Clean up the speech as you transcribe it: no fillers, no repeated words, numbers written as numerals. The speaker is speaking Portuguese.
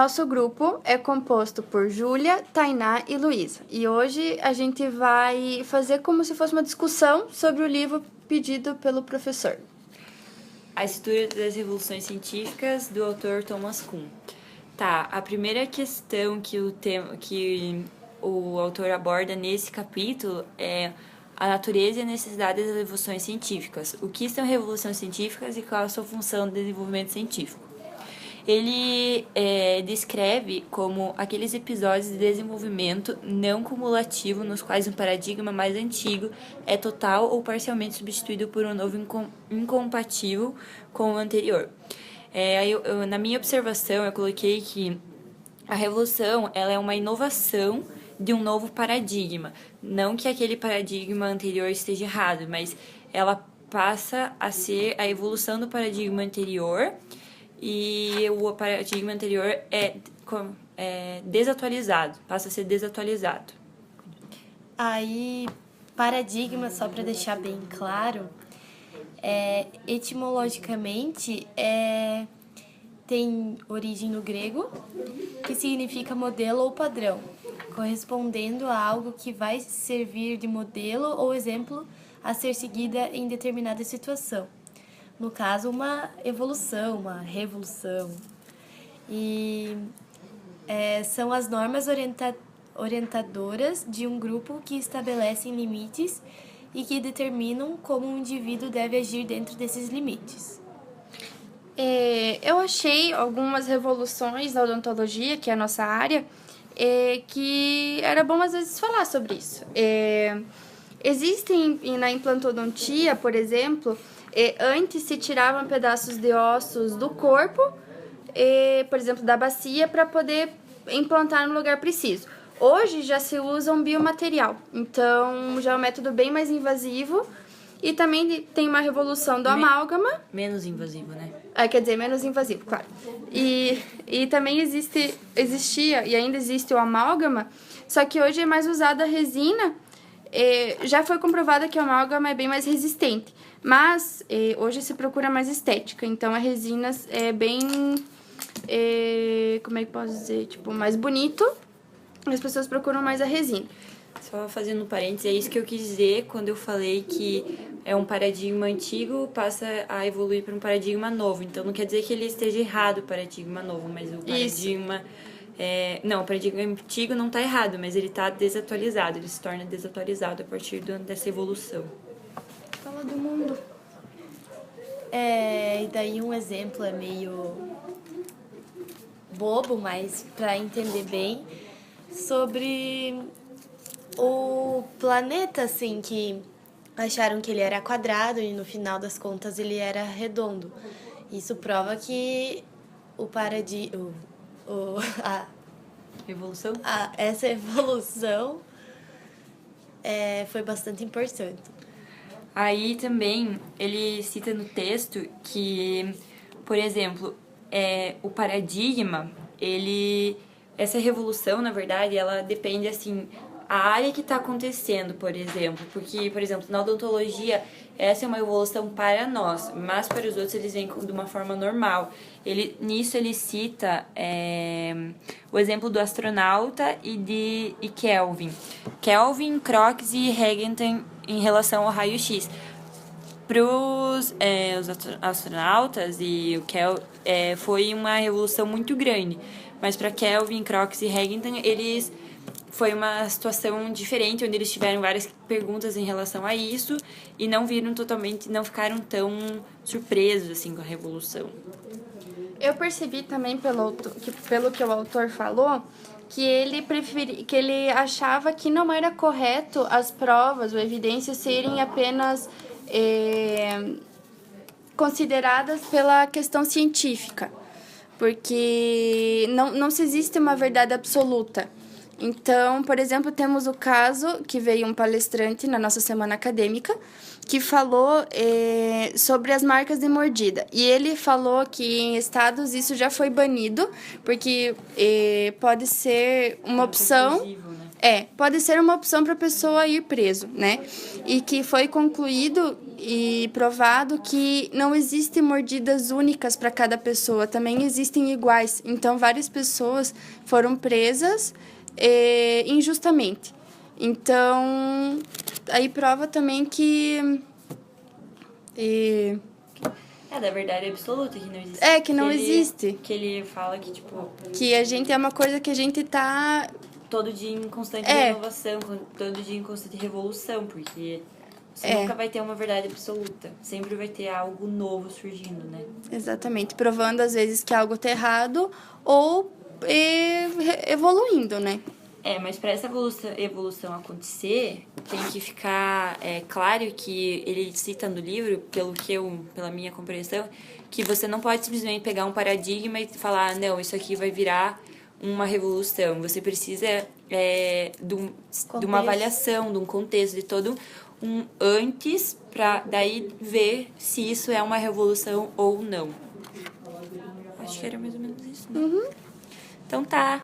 Nosso grupo é composto por Júlia, Tainá e Luísa. E hoje a gente vai fazer como se fosse uma discussão sobre o livro pedido pelo professor. A História das Revoluções Científicas, do autor Thomas Kuhn. Tá, a primeira questão que o autor aborda nesse capítulo é a natureza e a necessidade das revoluções científicas. O que são revoluções científicas e qual a sua função no desenvolvimento científico? Ele descreve como aqueles episódios de desenvolvimento não cumulativo nos quais um paradigma mais antigo é total ou parcialmente substituído por um novo incompatível com o anterior. Na minha observação, eu coloquei que a revolução ela é uma inovação de um novo paradigma. Não que aquele paradigma anterior esteja errado, mas ela passa a ser a evolução do paradigma anterior e o paradigma anterior é desatualizado, passa a ser desatualizado. Aí, paradigma, só para deixar bem claro, etimologicamente tem origem no grego, que significa modelo ou padrão, correspondendo a algo que vai servir de modelo ou exemplo a ser seguida em determinada situação. No caso, uma evolução, uma revolução. E são as normas orientadoras de um grupo que estabelecem limites e que determinam como um indivíduo deve agir dentro desses limites. Eu achei algumas revoluções na odontologia, que é a nossa área, que era bom às vezes falar sobre isso. Existem na implantodontia, por exemplo, antes se tiravam pedaços de ossos do corpo, por exemplo, da bacia, para poder implantar no lugar preciso. Hoje já se usa um biomaterial, então já é um método bem mais invasivo e também tem uma revolução do amálgama. Menos invasivo, né? Quer dizer, menos invasivo, claro. E também existia e ainda existe o amálgama, só que hoje é mais usada a resina. Já foi comprovada que o amálgama é bem mais resistente, mas hoje se procura mais estética, então a resina é bem, como é que posso dizer, tipo, mais bonito, as pessoas procuram mais a resina. Só fazendo um parênteses, é isso que eu quis dizer quando eu falei que é um paradigma antigo passa a evoluir para um paradigma novo, então não quer dizer que ele esteja errado o paradigma novo, mas o paradigma... o paradigma antigo não está errado, mas ele está desatualizado, ele se torna desatualizado a partir dessa evolução. Fala do mundo. E daí um exemplo é meio bobo, mas para entender bem, sobre o planeta, assim, que acharam que ele era quadrado e no final das contas ele era redondo. Isso prova que essa evolução foi bastante importante. Aí também ele cita no texto que, por exemplo, o paradigma, essa revolução, na verdade, ela depende, assim, a área que está acontecendo, por exemplo. Porque, por exemplo, na odontologia, essa é uma evolução para nós, mas para os outros eles vêm de uma forma normal. Nisso ele cita o exemplo do astronauta e Kelvin. Kelvin, Crookes e Eggington em relação ao raio-x. Para os astronautas e o Kelvin, foi uma revolução muito grande, mas para Kelvin, Crookes e Eggington, foi uma situação diferente, onde eles tiveram várias perguntas em relação a isso e não ficaram tão surpresos assim com a revolução. Eu percebi também pelo que o autor falou, que ele achava que não era correto as provas ou evidências serem apenas consideradas pela questão científica, porque não se existe uma verdade absoluta. Então, por exemplo, temos o caso que veio um palestrante na nossa semana acadêmica que falou sobre as marcas de mordida. E ele falou que em estados isso já foi banido, porque pode ser uma opção... Pode ser uma opção para a pessoa ir preso, né? E que foi concluído e provado que não existem mordidas únicas para cada pessoa, também existem iguais. Então, várias pessoas foram presas injustamente. Então, aí prova também que... Da verdade absoluta, que não existe. Que não existe. Que ele fala que, tipo... Que a gente é uma coisa que a gente tá... Todo dia em constante renovação, todo dia em constante revolução, porque você nunca vai ter uma verdade absoluta. Sempre vai ter algo novo surgindo, né? Exatamente. Provando, às vezes, que algo tá errado ou evoluindo, né? Mas para essa evolução acontecer, tem que ficar claro que ele cita no livro, pela minha compreensão, que você não pode simplesmente pegar um paradigma e falar, não, isso aqui vai virar uma revolução. Você precisa de uma avaliação, de um contexto, de todo um antes, para daí ver se isso é uma revolução ou não. Acho que era mais ou menos isso, né? Uhum. Então tá.